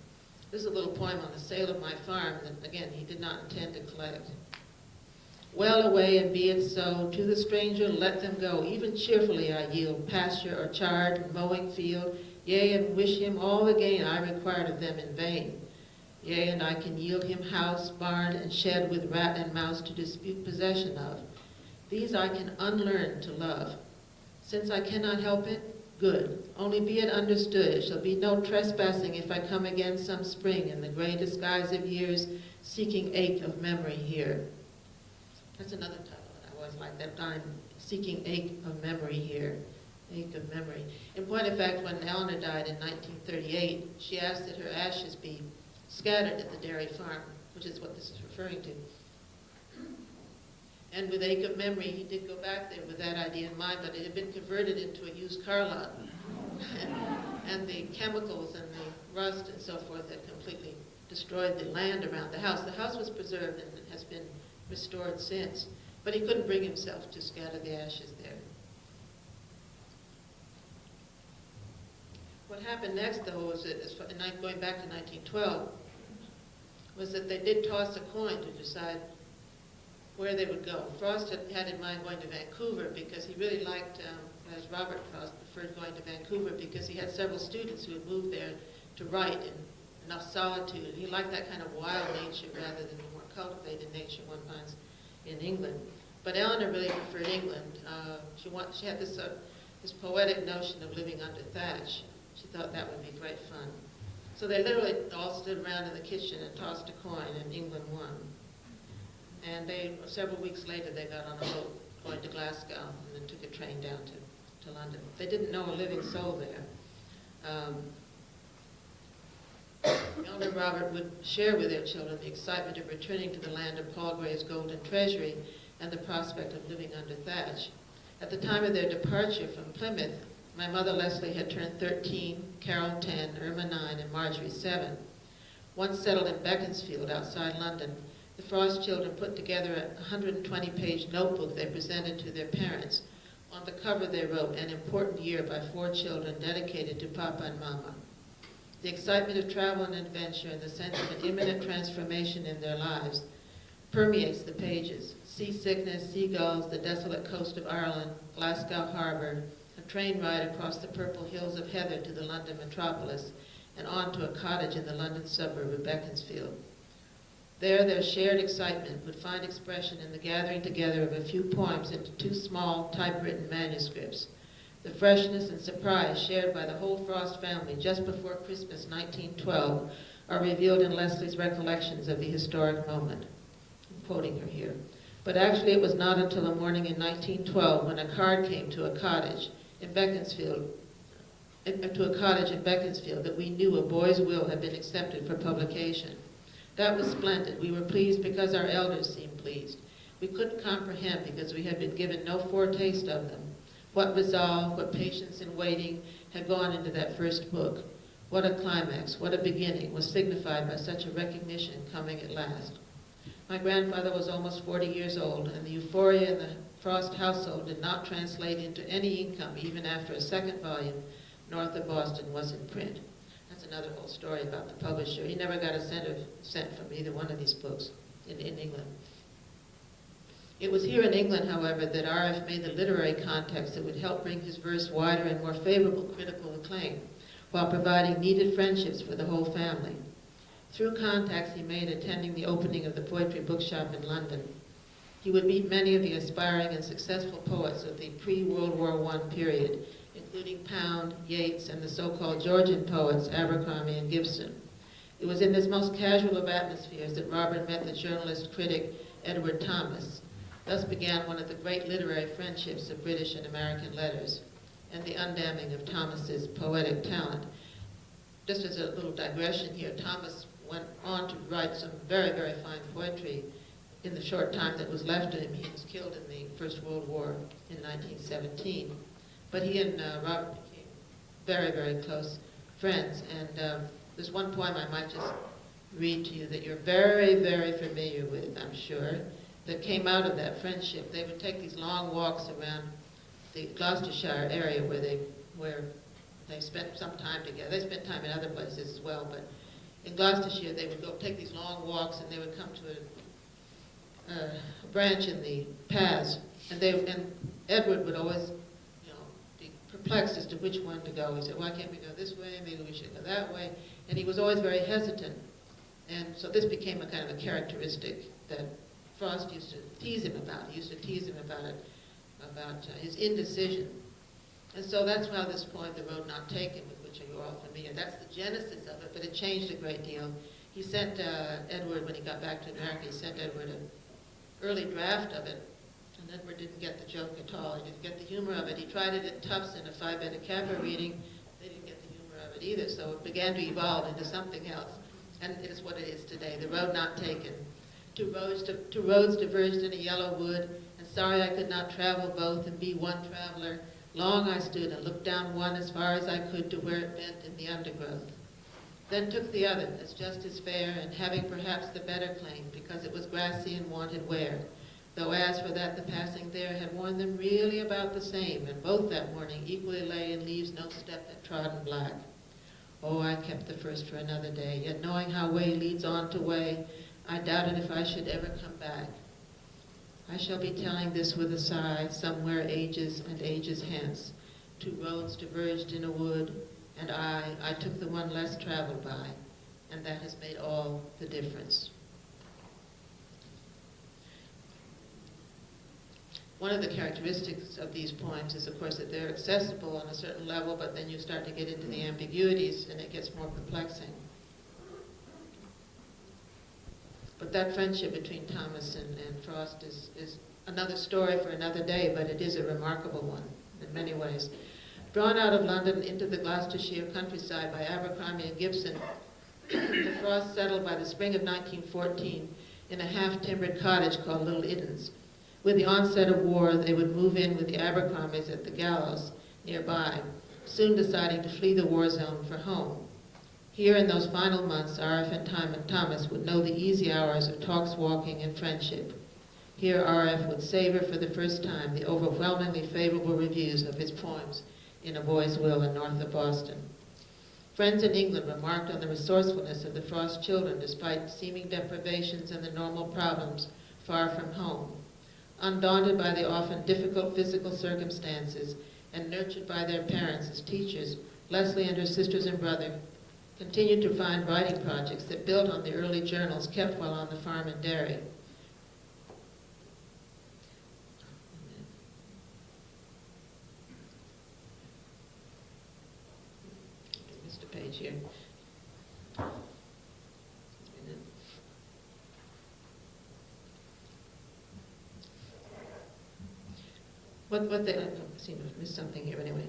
[SPEAKER 2] This is a little poem on the sale of my farm that, again, he did not intend to collect. Well away, and be it so, to the stranger let them go, even cheerfully I yield, pasture or chard, mowing field, yea, and wish him all the gain I required of them in vain. Yea, and I can yield him house, barn, and shed with rat and mouse to dispute possession of. These I can unlearn to love. Since I cannot help it, good. Only be it understood, it shall be no trespassing if I come again some spring in the gray disguise of years, seeking ache of memory here. That's another title that I always like, that line, seeking ache of memory here. Ache of memory. In point of fact, when Elinor died in 1938, she asked that her ashes be scattered at the dairy farm, which is what this is referring to. And with ache of memory, he did go back there with that idea in mind, but it had been converted into a used car lot. And the chemicals and the rust and so forth had completely destroyed the land around the house. The house was preserved and has been restored since, but he couldn't bring himself to scatter the ashes there. What happened next, though, was that, going back to 1912, was that they did toss a coin to decide where they would go. Frost had in mind going to Vancouver because he really liked, as Robert Frost preferred going to Vancouver because he had several students who had moved there to write in enough solitude. He liked that kind of wild nature rather than the more cultivated nature one finds in England. But Elinor really preferred England. She had this poetic notion of living under thatch. She thought that would be great fun. So they literally all stood around in the kitchen and tossed a coin, and England won. And several weeks later, they got on a boat going to Glasgow and then took a train down to London. They didn't know a living soul there. Elinor and Robert would share with their children the excitement of returning to the land of Palgrave's golden treasury and the prospect of living under thatch. At the time of their departure from Plymouth, my mother Lesley had turned 13, Carol 10, Irma 9, and Marjorie 7. Once settled in Beaconsfield outside London, the Frost children put together a 120-page notebook they presented to their parents. On the cover they wrote, "An important year by 4 children dedicated to Papa and Mama." The excitement of travel and adventure and the sense of an imminent transformation in their lives permeates the pages. Seasickness, seagulls, the desolate coast of Ireland, Glasgow Harbor, a train ride across the purple hills of heather to the London metropolis, and on to a cottage in the London suburb of Beaconsfield. There, their shared excitement would find expression in the gathering together of a few poems into 2 small, typewritten manuscripts. The freshness and surprise shared by the whole Frost family just before Christmas 1912 are revealed in Lesley's recollections of the historic moment. I'm quoting her here. But actually it was not until a morning in 1912 when a card came to a cottage in Beaconsfield, that we knew a boy's will had been accepted for publication. That was splendid. We were pleased because our elders seemed pleased. We couldn't comprehend because we had been given no foretaste of them. What resolve, what patience in waiting had gone into that first book. What a climax, what a beginning was signified by such a recognition coming at last. My grandfather was almost 40 years old, and the euphoria in the Frost household did not translate into any income even after a second volume, North of Boston, was in print. That's another whole story about the publisher. He never got a cent from either one of these books in England. It was here in England, however, that R.F. made the literary context that would help bring his verse wider and more favorable critical acclaim, while providing needed friendships for the whole family. Through contacts he made attending the opening of the Poetry Bookshop in London, he would meet many of the aspiring and successful poets of the pre-World War I period, including Pound, Yeats, and the so-called Georgian poets Abercrombie and Gibson. It was in this most casual of atmospheres that Robert met the journalist critic Edward Thomas. Thus began one of the great literary friendships of British and American letters, and the undamming of Thomas's poetic talent. Just as a little digression here, Thomas went on to write some very, very fine poetry in the short time that was left to him. He was killed in the First World War in 1917. But he and Robert became very, very close friends. And there's one poem I might just read to you that you're very, very familiar with, I'm sure, that came out of that friendship. They would take these long walks around the Gloucestershire area where they spent some time together. They spent time in other places as well, but in Gloucestershire they would go take these long walks, and they would come to a branch in the paths, and Edward would always, be perplexed as to which one to go. He said, "Why can't we go this way? Maybe we should go that way." And he was always very hesitant. And so this became a kind of a characteristic that Frost used to tease him about. He used to tease him about it, about his indecision. And so that's how this poem, The Road Not Taken, with which you're all familiar, that's the genesis of it, but it changed a great deal. He sent Edward, when he got back to America, he sent Edward an early draft of it, and Edward didn't get the joke at all. He didn't get the humor of it. He tried it at Tufts in a Phi Beta Kappa reading. They didn't get the humor of it either, so it began to evolve into something else. And it is what it is today, The Road Not Taken. Two roads diverged in a yellow wood, and sorry I could not travel both and be one traveler. Long I stood and looked down one as far as I could to where it bent in the undergrowth. Then took the other as just as fair, and having perhaps the better claim, because it was grassy and wanted wear. Though as for that the passing there had worn them really about the same, and both that morning equally lay in leaves no step that trodden black. Oh, I kept the first for another day, yet knowing how way leads on to way, I doubted if I should ever come back. I shall be telling this with a sigh, somewhere ages and ages hence. Two roads diverged in a wood, and I took the one less traveled by, and that has made all the difference. One of the characteristics of these poems is, of course, that they're accessible on a certain level, but then you start to get into the ambiguities, and it gets more perplexing. But that friendship between Thomas and Frost is another story for another day, but it is a remarkable one in many ways. Drawn out of London into the Gloucestershire countryside by Abercrombie and Gibson, the Frost settled by the spring of 1914 in a half-timbered cottage called Little Iddens. With the onset of war, they would move in with the Abercrombies at the Gallows nearby, soon deciding to flee the war zone for home. Here in those final months, R.F. and Thomas would know the easy hours of talks, walking, and friendship. Here R.F. would savor for the first time the overwhelmingly favorable reviews of his poems in A Boy's Will and North of Boston. Friends in England remarked on the resourcefulness of the Frost children despite seeming deprivations and the normal problems far from home. Undaunted by the often difficult physical circumstances and nurtured by their parents as teachers, Lesley and her sisters and brother continued to find writing projects that built on the early journals kept while on the farm and dairy. I missed a page here. What they, I seem to have missed something here anyway.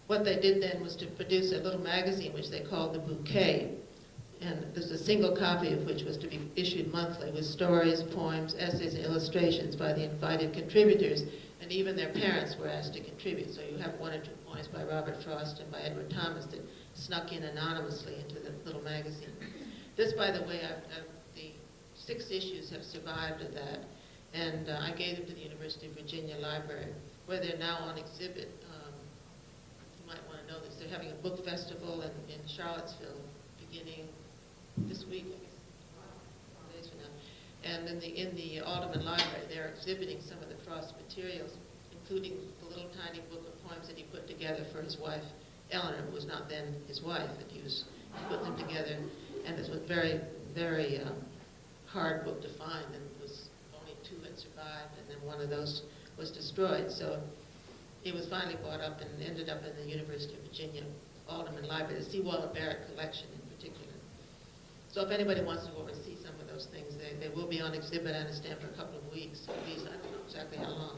[SPEAKER 2] What they did then was to produce a little magazine which they called The Bouquet, and there's a single copy of which was to be issued monthly with stories, poems, essays, and illustrations by the invited contributors, and even their parents were asked to contribute. So you have one or two poems by Robert Frost and by Edward Thomas that snuck in anonymously into the little magazine. This, by the way, the 6 issues have survived of that, and I gave them to the University of Virginia Library, where they're now on exhibit. You might want to know this. They're having a book festival in Charlottesville beginning this week, I guess, 4 days from now. And in the Alderman Library, they're exhibiting some of the Frost materials, including the little tiny book of poems that he put together for his wife, Elinor, who was not then his wife, and he put them together. And this was very, very hard book to find, and it was only 2 had survived, and then one of those was destroyed. So it was finally bought up and ended up in the University of Virginia Alderman Library, the Seawaller Barrett collection in particular. So if anybody wants to go over and see some of those things, they will be on exhibit, I understand, for a couple of weeks, at least. I don't know exactly how long.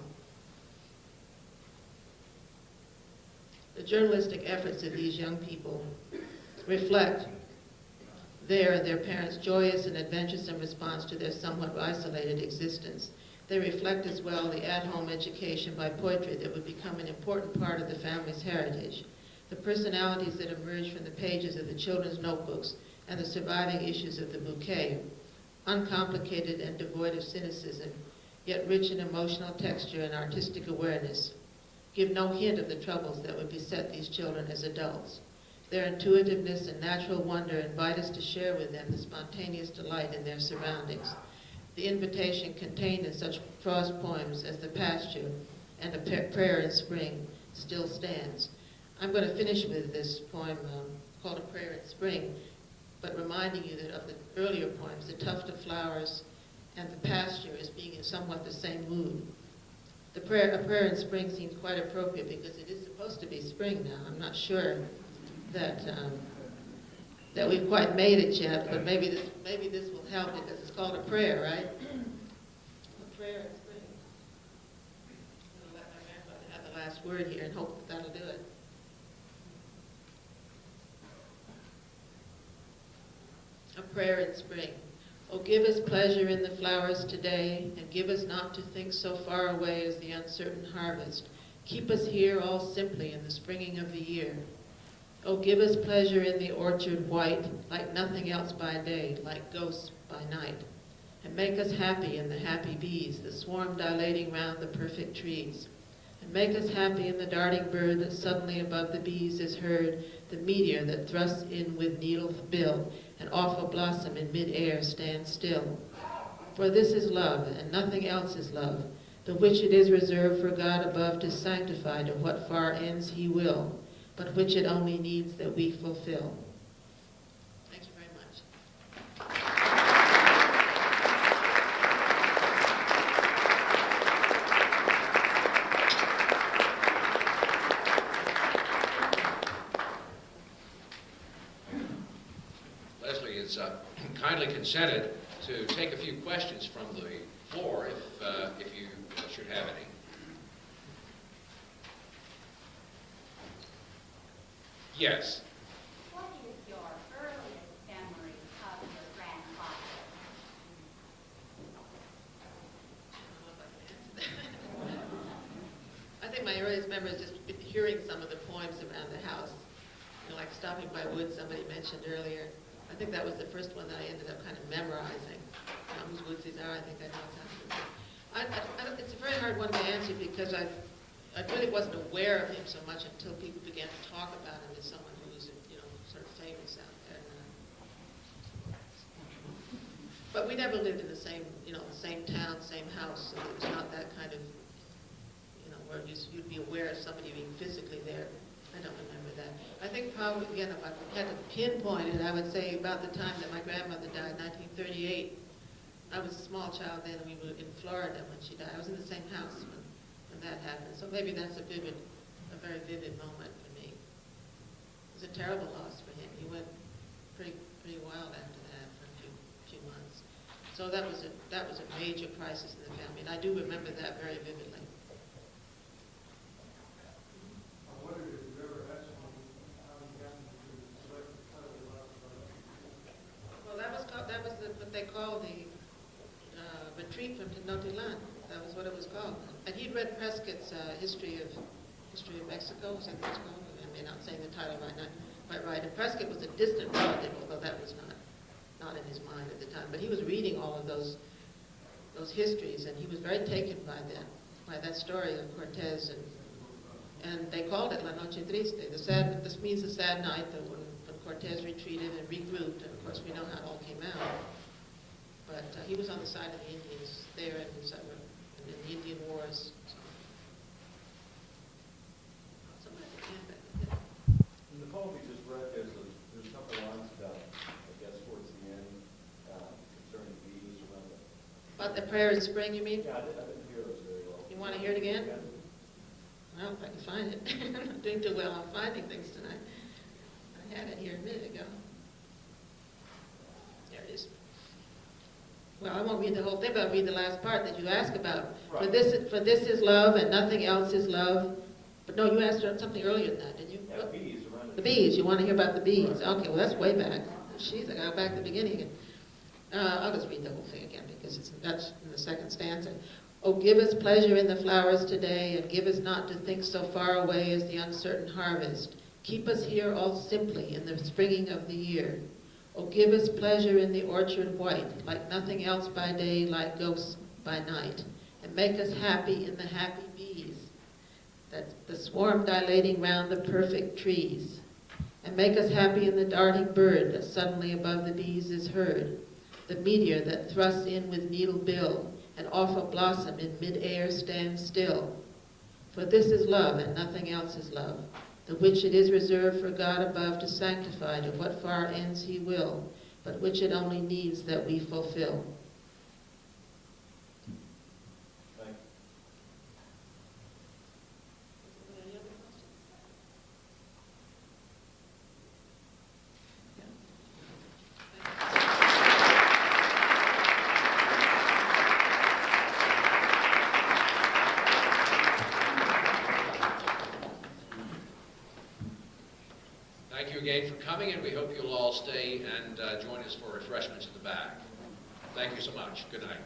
[SPEAKER 2] The journalistic efforts of these young people reflect their parents' joyous and adventuresome response to their somewhat isolated existence. They reflect as well the at-home education by poetry that would become an important part of the family's heritage, the personalities that emerge from the pages of the children's notebooks and the surviving issues of the Bouquet, uncomplicated and devoid of cynicism, yet rich in emotional texture and artistic awareness, give no hint of the troubles that would beset these children as adults. Their intuitiveness and natural wonder invite us to share with them the spontaneous delight in their surroundings. The invitation contained in such Frost poems as The Pasture and A Prayer in Spring still stands. I'm going to finish with this poem called A Prayer in Spring, but reminding you that of the earlier poems, The Tuft of Flowers and The Pasture, as being in somewhat the same mood. A Prayer in Spring seems quite appropriate because it is supposed to be spring now. I'm not sure that that we've quite made it yet, but maybe this will help because it's called a prayer, right? A prayer in spring. I'm going to let my grandmother have the last word here and hope that that'll do it. A prayer in spring. Oh, give us pleasure in the flowers today, and give us not to think so far away as the uncertain harvest. Keep us here all simply in the springing of the year. Oh, give us pleasure in the orchard white, like nothing else by day, like ghosts by night. And make us happy in the happy bees, the swarm dilating round the perfect trees. And make us happy in the darting bird that suddenly above the bees is heard, the meteor that thrusts in with needle bill, and off a blossom in mid-air stands still. For this is love, and nothing else is love, the which it is reserved for God above to sanctify to what far ends he will, but which it only needs that we fulfill. Thank you very much.
[SPEAKER 1] Lesley has kindly consented to take a few questions from the floor if you should have any. Yes.
[SPEAKER 3] What is your earliest memory of your grandfather?
[SPEAKER 2] I think my earliest memory is just hearing some of the poems around the house. You know, like Stopping by Wood, somebody mentioned earlier. I think that was the first one that I ended up kind of memorizing. Whose woods these are, I think I know exactly. It's a very hard one to answer because I really wasn't aware of him so much until people began to talk about him as someone who was, sort of famous out there. But we never lived in the same, the same town, same house, so it was not that kind of, where you'd be aware of somebody being physically there. I don't remember that. I think probably, again, if I had to pinpoint it, I would say about the time that my grandmother died, 1938. I was a small child then, and we were in Florida when she died. I was in the same house when that happened. So maybe that's a very vivid moment for me. It was a terrible loss for him. He went pretty wild after that for a few months. So that was a major crisis in the family, and I do remember that very vividly. Well, that was what they call the retreat from Tenochtitlan. That was what it was called. And he'd read Prescott's History of Mexico. Is that what it's called? I may not say the title right. And Prescott was a distant relative, although that was not in his mind at the time. But he was reading all of those histories, and he was very taken by that story of Cortez. And they called it La Noche Triste. This means the sad night that when Cortez retreated and regrouped, and of course we know how it all came out. But he was on the side of the Indians there in the Indian Wars.
[SPEAKER 4] In the poem we just read, there's a couple lines about, I guess, towards the end, concerning bees around it.
[SPEAKER 2] About the prayer in spring, you mean?
[SPEAKER 4] Yeah, I didn't hear those very well.
[SPEAKER 2] You want to hear it again?
[SPEAKER 4] Yeah.
[SPEAKER 2] Well, if I can find it. I'm not doing too well on finding things tonight. I had it here a minute ago. There it is. Well, I won't read the whole thing, but I'll read the last part that you asked about.
[SPEAKER 4] Right.
[SPEAKER 2] For this is love, and nothing else is love. But no, you asked something earlier than that, didn't you?
[SPEAKER 4] Yeah, bees around it.
[SPEAKER 2] The bees. You want to hear about the bees?
[SPEAKER 4] Right.
[SPEAKER 2] Okay, well that's way back. Jeez, I got back to the beginning again. I'll just read the whole thing again because that's in the second stanza. Oh, give us pleasure in the flowers today, and give us not to think so far away as the uncertain harvest. Keep us here all simply in the springing of the year. Oh, give us pleasure in the orchard white, like nothing else by day, like ghosts by night. And make us happy in the happy bees, that the swarm dilating round the perfect trees. And make us happy in the darting bird that suddenly above the bees is heard, the meteor that thrusts in with needle bill, and off a blossom in mid-air stands still. For this is love, and nothing else is love, the which it is reserved for God above to sanctify, to what far ends he will, but which it only needs that we fulfill.
[SPEAKER 4] Thank you.
[SPEAKER 1] Thank you again for coming, and we hope you'll all stay and join us for refreshments at the back. Thank you so much. Good night.